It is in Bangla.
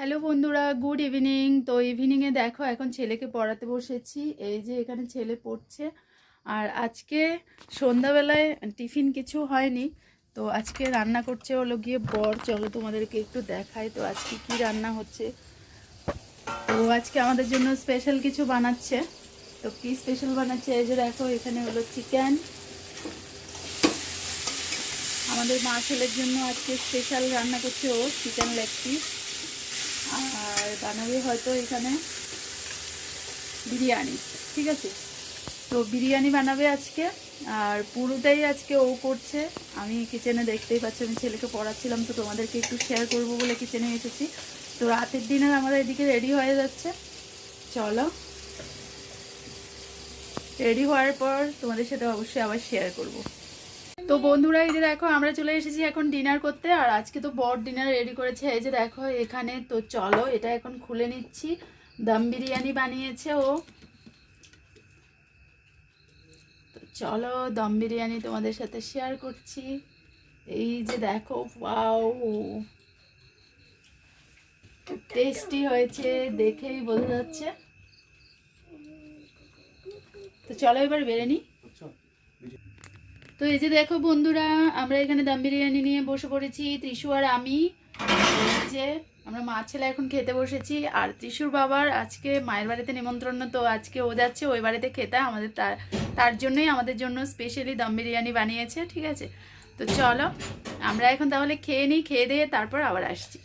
হ্যালো বন্ধুরা, গুড ইভিনিং। তো ইভিনিংয়ে দেখো এখন ছেলেকে পড়াতে বসেছি। এই যে এখানে ছেলে পড়ছে। আর আজকে সন্ধ্যাবেলায় টিফিন কিছু হয়নি, তো আজকে রান্না করছে হলো গিয়ে বর। চলো তোমাদেরকে একটু দেখাই তো আজকে কি রান্না হচ্ছে। তো আজকে আমাদের জন্য স্পেশাল কিছু বানাচ্ছে। তো কি স্পেশাল বানাচ্ছে এই যে দেখো, এখানে হলো চিকেন। আমাদের মা ছেলের জন্য আজকে স্পেশাল রান্না করছে ও চিকেন লেগ পিস। আর বানাবে হয়তো এখানে বিরিয়ানি, ঠিক আছে। তো বিরিয়ানি বানাবে আজকে, আর পুরোটাই আজকে ও করছে। আমি কিচেনে দেখতেই পাচ্ছি, আমি ছেলেকে পড়াচ্ছিলাম, তো তোমাদেরকে একটু শেয়ার করবো বলে কিচেনে এসেছি। তো রাতের ডিনার আমাদের এদিকে রেডি হয়ে যাচ্ছে। চলো, রেডি হওয়ার পর তোমাদের সাথে অবশ্যই আবার শেয়ার করব। তো বন্ধুরা এই যে দেখো, আমরা চলে এসেছি এখন ডিনার করতে। আর আজকে তো বড় ডিনার রেডি করেছে, এই যে দেখো এখানে। তো চলো এটা এখন খুলে নিচ্ছি। দম বিরিয়ানি বানিয়েছে ও। তো চলো দম বিরিয়ানি তোমাদের সাথে শেয়ার করছি। এই যে দেখো, ওয়াও, টেস্টি হয়েছে, দেখেই বোঝা যাচ্ছে। তো চলো এবার বেড়ে নিই। তো এই যে দেখো বন্ধুরা, আমরা এখানে দম বিরিয়ানি নিয়ে বসে পড়েছি, ত্রিশু আর আমি। এই যে আমরা মা ছেলে এখন খেতে বসেছি। আর ত্রিশুর বাবার আজকে মায়ের বাড়িতে নিমন্ত্রণ, তো আজকে ও যাচ্ছে ওই বাড়িতে খেতে। আমাদের তার জন্যই আমাদের জন্য স্পেশালি দম বিরিয়ানি বানিয়েছে, ঠিক আছে। তো চলো আমরা এখন তাহলে খেয়ে নিই, খেয়ে দিয়ে তারপর আবার আসছি।